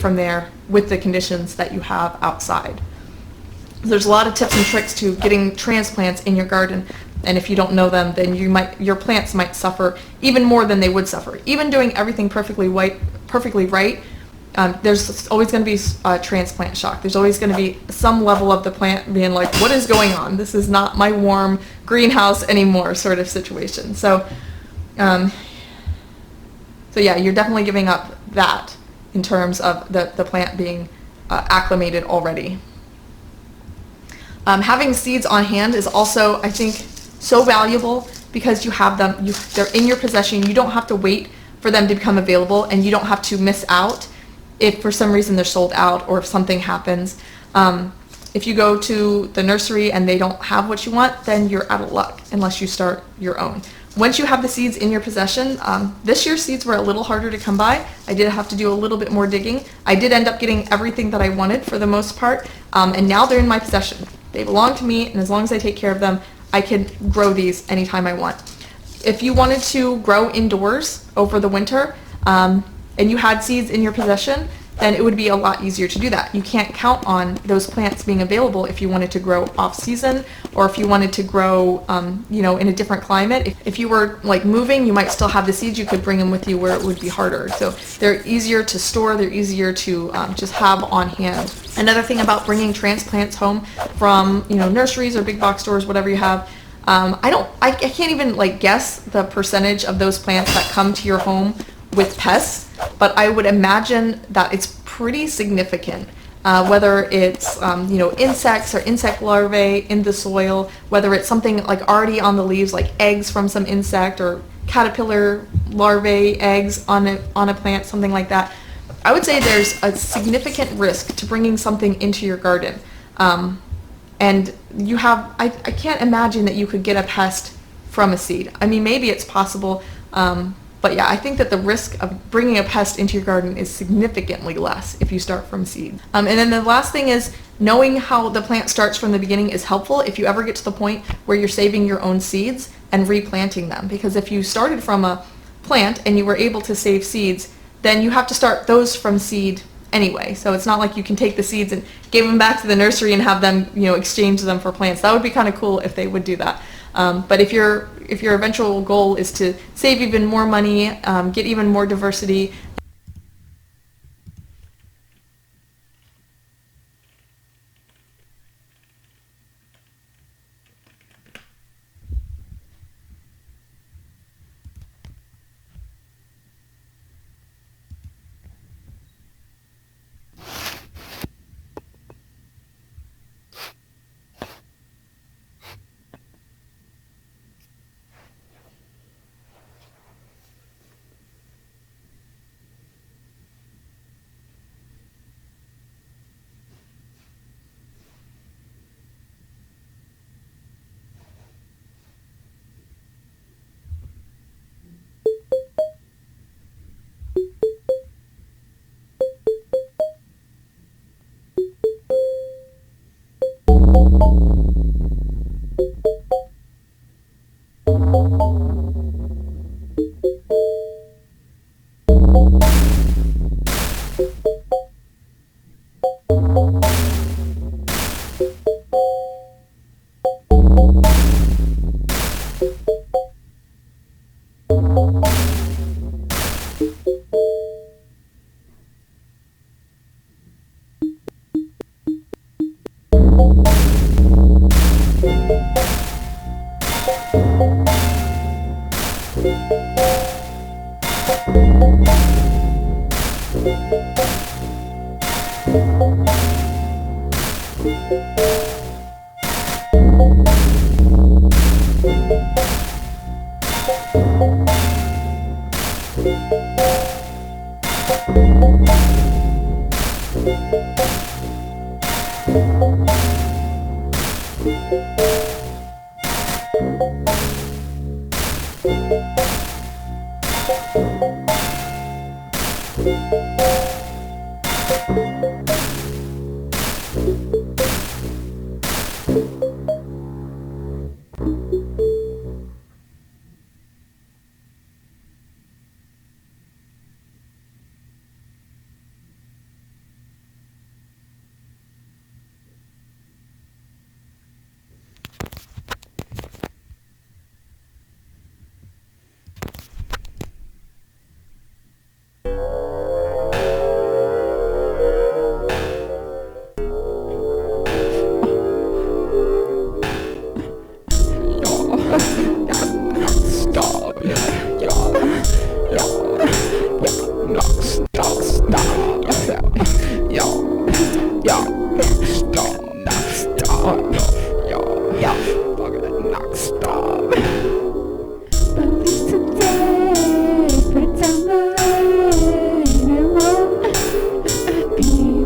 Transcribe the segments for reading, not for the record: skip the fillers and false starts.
from there with the conditions that you have outside. There's a lot of tips and tricks to getting transplants in your garden, and if you don't know them, then your plants might suffer even more than they would suffer. Even doing everything perfectly right, there's always going to be transplant shock. There's always going to be some level of the plant being like, what is going on? This is not my warm greenhouse anymore sort of situation. So yeah, you're definitely giving up that in terms of the plant being acclimated already. Having seeds on hand is also, I think, so valuable because you have them, they're in your possession. You don't have to wait for them to become available, and you don't have to miss out if for some reason they're sold out or if something happens. If you go to the nursery and they don't have what you want, then you're out of luck unless you start your own. Once you have the seeds in your possession, this year's seeds were a little harder to come by. I did have to do a little bit more digging. I did end up getting everything that I wanted for the most part, and now they're in my possession. They belong to me, and as long as I take care of them, I can grow these anytime I want. If you wanted to grow indoors over the winter, and you had seeds in your possession, then it would be a lot easier to do that. You can't count on those plants being available if you wanted to grow off season, or if you wanted to grow, in a different climate. If you were like moving, you might still have the seeds. You could bring them with you where it would be harder. So they're easier to store. They're easier to just have on hand. Another thing about bringing transplants home from nurseries or big box stores, whatever you have. I can't even guess the percentage of those plants that come to your home with pests, but I would imagine that it's pretty significant. Whether it's insects or insect larvae in the soil, whether it's something already on the leaves, like eggs from some insect or caterpillar larvae eggs on a plant, something like that. I would say there's a significant risk to bringing something into your garden. And I can't imagine that you could get a pest from a seed. I mean, maybe it's possible, but yeah, I think that the risk of bringing a pest into your garden is significantly less if you start from seed. And then the last thing is knowing how the plant starts from the beginning is helpful if you ever get to the point where you're saving your own seeds and replanting them. Because if you started from a plant and you were able to save seeds, then you have to start those from seed anyway. So it's not like you can take the seeds and give them back to the nursery and have them, exchange them for plants. That would be kind of cool if they would do that. But if your eventual goal is to save even more money, get even more diversity,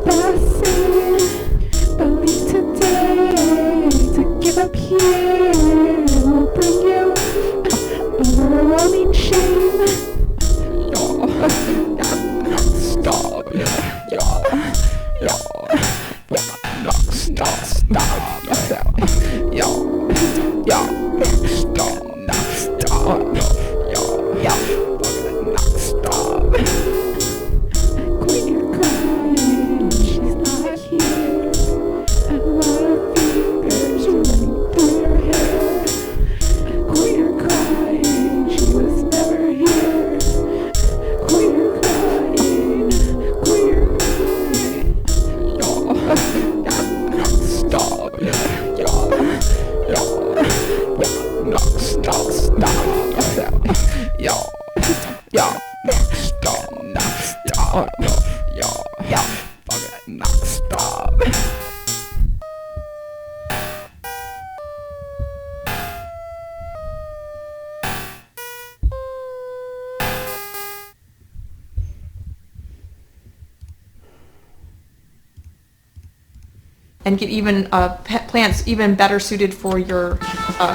passing, but leave today to give up here will bring you overwhelming shame. Stop, Quit your crying, she's not here. A lot of fingers running through your hair. Quit your crying, she was never here. Quit your crying, quit your crying. Stop, stop. And get even plants even better suited for your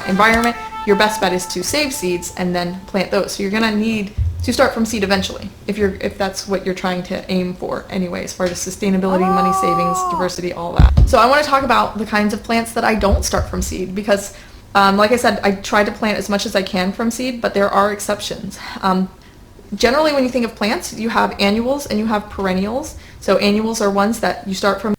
environment, your best bet is to save seeds and then plant those. So you're gonna need to start from seed eventually, if that's what you're trying to aim for anyway, as far as sustainability, money savings, diversity, all that. So I want to talk about the kinds of plants that I don't start from seed because, like I said, I try to plant as much as I can from seed, but there are exceptions. Generally, when you think of plants, you have annuals and you have perennials. So annuals are ones that you start from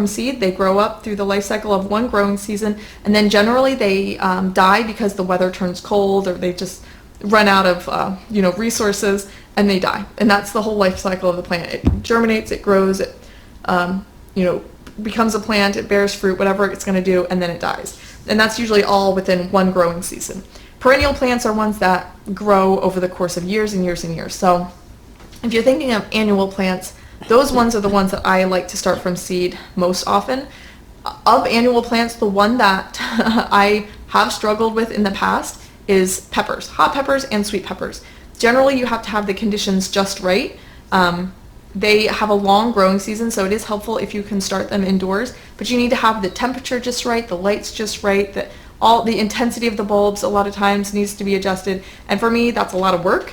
seed. They grow up through the life cycle of one growing season, and then generally they die because the weather turns cold or they just run out of resources and they die. And that's the whole life cycle of the plant. It germinates, it grows, it becomes a plant, it bears fruit, whatever it's going to do, and then it dies. And that's usually all within one growing season. Perennial plants are ones that grow over the course of years and years and years. So if you're thinking of annual plants, those ones are the ones that I like to start from seed most often. Of annual plants, the one that I have struggled with in the past is peppers, hot peppers and sweet peppers. Generally, you have to have the conditions just right. They have a long growing season, so it is helpful if you can start them indoors, but you need to have the temperature just right, the lights just right, all the intensity of the bulbs a lot of times needs to be adjusted. And for me, that's a lot of work.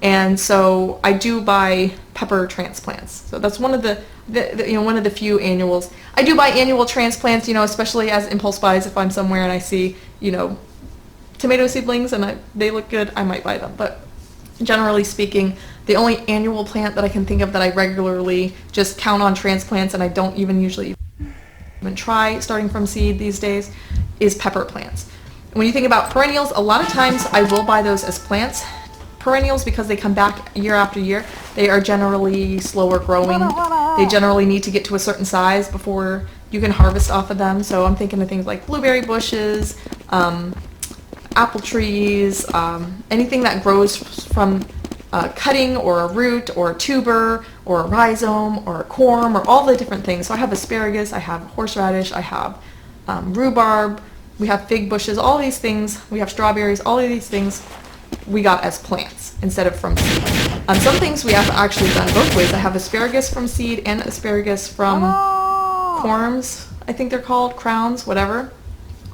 And so I do buy pepper transplants. So that's one of the one of the few annuals. I do buy annual transplants, especially as impulse buys. If I'm somewhere and I see, tomato seedlings and they look good, I might buy them. But generally speaking, the only annual plant that I can think of that I regularly just count on transplants, and I don't even usually even try starting from seed these days, is pepper plants. When you think about perennials, a lot of times I will buy those as plants. Perennials, because they come back year after year, they are generally slower growing. They generally need to get to a certain size before you can harvest off of them. So I'm thinking of things like blueberry bushes, apple trees, anything that grows from a cutting or a root or a tuber or a rhizome or a corm, or all the different things. So I have asparagus, I have horseradish, I have rhubarb, we have fig bushes, all these things. We have strawberries, all of these things we got as plants instead of from seed. Some things we have actually done both ways. I have asparagus from seed and asparagus from corms, I think they're called, crowns, whatever.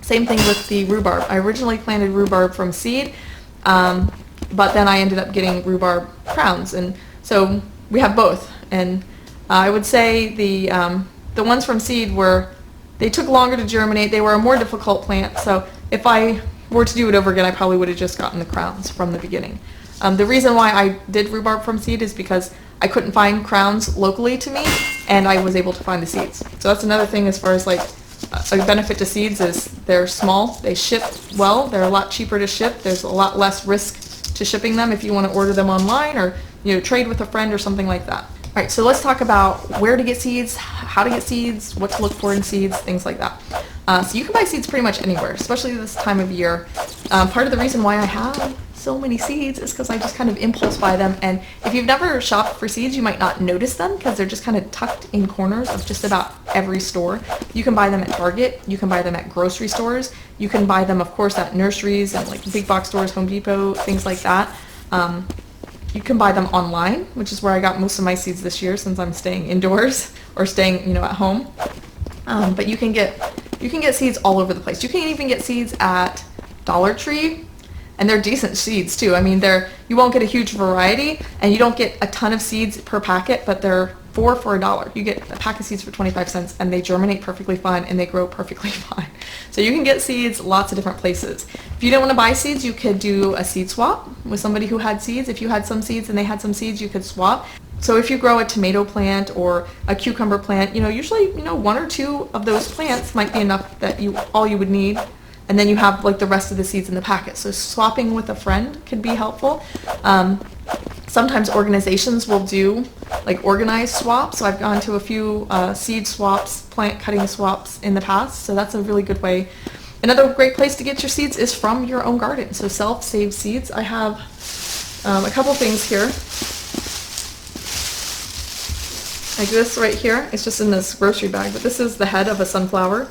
Same thing with the rhubarb. I originally planted rhubarb from seed, but then I ended up getting rhubarb crowns, and so we have both. And I would say the ones from seed they took longer to germinate. They were a more difficult plant, so if I were to do it over again, I probably would have just gotten the crowns from the beginning. The reason why I did rhubarb from seed is because I couldn't find crowns locally to me, and I was able to find the seeds. So that's another thing as far as like a benefit to seeds is they're small, they ship well, they're a lot cheaper to ship, there's a lot less risk to shipping them if you want to order them online or trade with a friend or something like that. All right, so let's talk about where to get seeds, how to get seeds, what to look for in seeds, things like that. So you can buy seeds pretty much anywhere, especially this time of year. Part of the reason why I have so many seeds is because I just kind of impulse buy them, and if you've never shopped for seeds, you might not notice them because they're just kind of tucked in corners of just about every store. You can buy them at Target, you can buy them at grocery stores, you can buy them, of course, at nurseries and like big box stores, Home Depot, things like that. You can buy them online, which is where I got most of my seeds this year since I'm staying indoors or staying, at home. But you can get seeds all over the place. You can even get seeds at Dollar Tree, and they're decent seeds too. I mean, you won't get a huge variety, and you don't get a ton of seeds per packet, but they're 4 for $1. You get a pack of seeds for 25 cents, and they germinate perfectly fine, and they grow perfectly fine. So you can get seeds lots of different places. If you don't want to buy seeds, you could do a seed swap with somebody who had seeds. If you had some seeds and they had some seeds, you could swap. So if you grow a tomato plant or a cucumber plant, usually, 1 or 2 of those plants might be enough that all you would need. And then you have like the rest of the seeds in the packet. So swapping with a friend could be helpful. Sometimes organizations will do like organized swaps. So I've gone to a few seed swaps, plant cutting swaps in the past. So that's a really good way. Another great place to get your seeds is from your own garden. So self-save seeds. I have a couple things here. Like this right here. It's just in this grocery bag, but this is the head of a sunflower.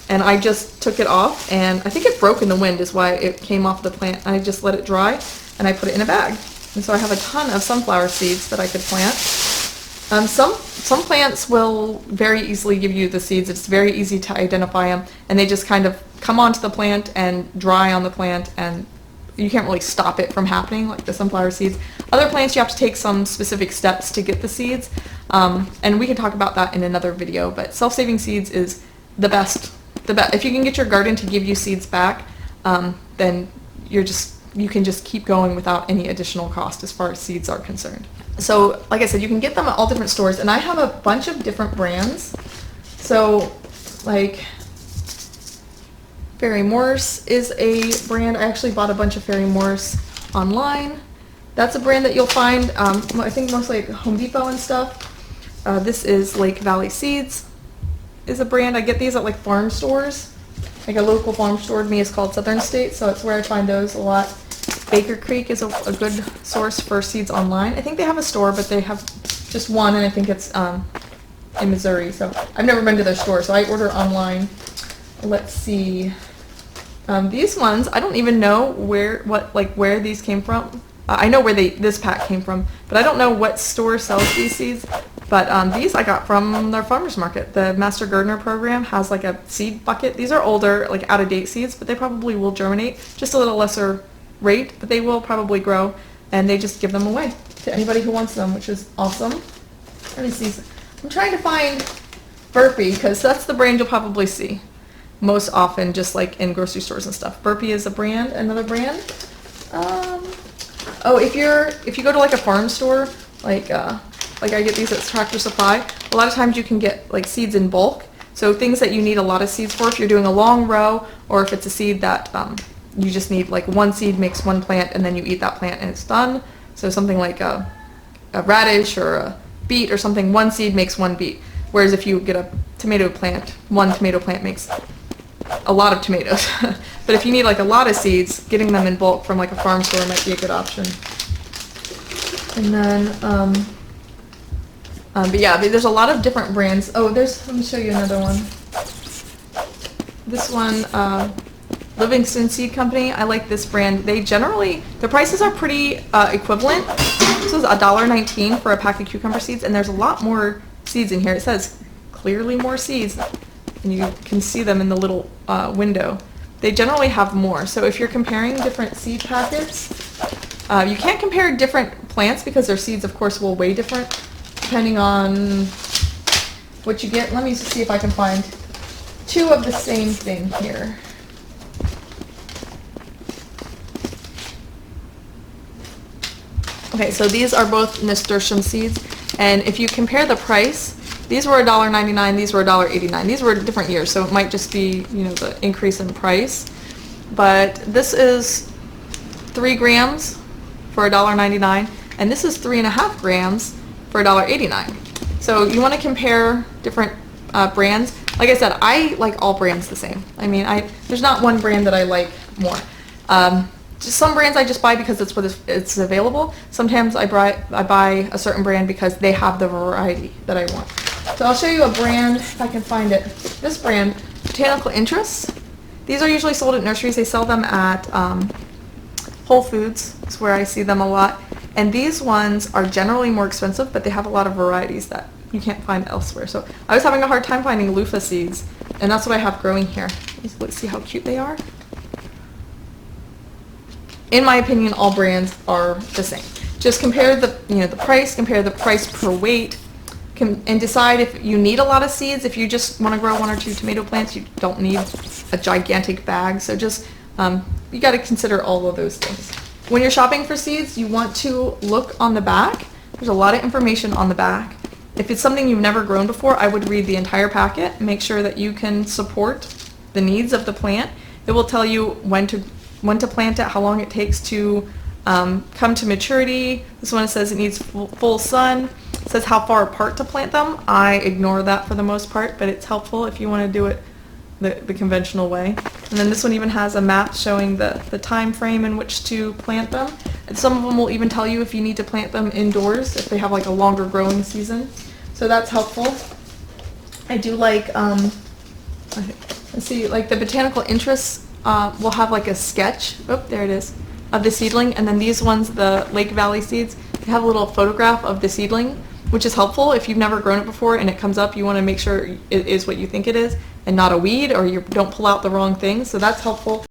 And I just took it off, and I think it broke in the wind is why it came off the plant. I just let it dry, and I put it in a bag. And so I have a ton of sunflower seeds that I could plant. Some plants will very easily give you the seeds. It's very easy to identify them, and they just kind of come onto the plant and dry on the plant, and you can't really stop it from happening, like the sunflower seeds. Other plants, you have to take some specific steps to get the seeds, and we can talk about that in another video, but self-saving seeds is the best. If you can get your garden to give you seeds back, then you can just keep going without any additional cost as far as seeds are concerned. So like I said, you can get them at all different stores, and I have a bunch of different brands. So like Fairy Morse is a brand. I actually bought a bunch of Fairy Morse online. That's a brand that you'll find, I think mostly at Home Depot and stuff. This is Lake Valley Seeds. is a brand. I get these at like farm stores. Like a local farm store to me is called Southern States, so it's where I find those a lot. Baker Creek is a good source for seeds online. I think they have a store, but they have just one, and I think it's in Missouri. So I've never been to their store, so I order online. Let's see. These ones, I don't even know where these came from. I know where this pack came from, but I don't know what store sells these seeds. But these I got from their farmers market. The Master Gardener program has like a seed bucket. These are older, like out-of-date seeds, but they probably will germinate. Just a little lesser rate, but they will probably grow. And they just give them away to anybody who wants them, which is awesome. Let me see. I'm trying to find Burpee, because that's the brand you'll probably see most often, just like in grocery stores and stuff. Burpee is a brand, another brand. Oh, if you go to like a farm store, like I get these at Tractor Supply, a lot of times you can get like seeds in bulk. So things that you need a lot of seeds for, if you're doing a long row, or if it's a seed that you just need like one seed makes one plant and then you eat that plant and it's done. So something like a radish or a beet or something, one seed makes one beet. Whereas if you get a tomato plant, one tomato plant makes a lot of tomatoes. But if you need like a lot of seeds, getting them in bulk from like a farm store might be a good option. And then, but yeah, there's a lot of different brands. Oh, let me show you another one. This one, Livingston Seed Company. I like this brand. They generally, their prices are pretty equivalent. This is $1.19 for a pack of cucumber seeds, and there's a lot more seeds in here. It says clearly more seeds, and you can see them in the little window. They generally have more. So if you're comparing different seed packets, you can't compare different plants because their seeds, of course, will weigh different depending on what you get. Let me see if I can find two of the same thing here. Okay, so these are both nasturtium seeds, and if you compare the price, these were $1.99, these were $1.89. These were different years, so it might just be, the increase in price. But this is 3 grams for $1.99, and this is 3.5 grams for $1.89. So you want to compare different brands. Like I said, I like all brands the same. I mean, there's not one brand that I like more. Just some brands I just buy because it's what it's available. Sometimes I buy a certain brand because they have the variety that I want. So I'll show you a brand if I can find it. This brand, Botanical Interests. These are usually sold at nurseries. They sell them at Whole Foods. It's where I see them a lot. And these ones are generally more expensive, but they have a lot of varieties that you can't find elsewhere. So I was having a hard time finding loofah seeds, and that's what I have growing here. Let's see how cute they are. In my opinion, all brands are the same. Just compare the price, compare the price per weight, and decide if you need a lot of seeds. If you just want to grow 1 or 2 tomato plants, you don't need a gigantic bag. So just, you got to consider all of those things. When you're shopping for seeds, you want to look on the back. There's a lot of information on the back. If it's something you've never grown before, I would read the entire packet. Make sure that you can support the needs of the plant. It will tell you when to plant it, how long it takes to come to maturity. This one says it needs full sun. It says how far apart to plant them. I ignore that for the most part, but it's helpful if you want to do it the conventional way. And then this one even has a map showing the time frame in which to plant them. And some of them will even tell you if you need to plant them indoors, if they have like a longer growing season. So that's helpful. I do like, let's see, like the Botanical Interests will have like a sketch, oh, there it is, of the seedling. And then these ones, the Lake Valley seeds, they have a little photograph of the seedling, which is helpful if you've never grown it before and it comes up. You want to make sure it is what you think it is and not a weed, or you don't pull out the wrong thing. So that's helpful.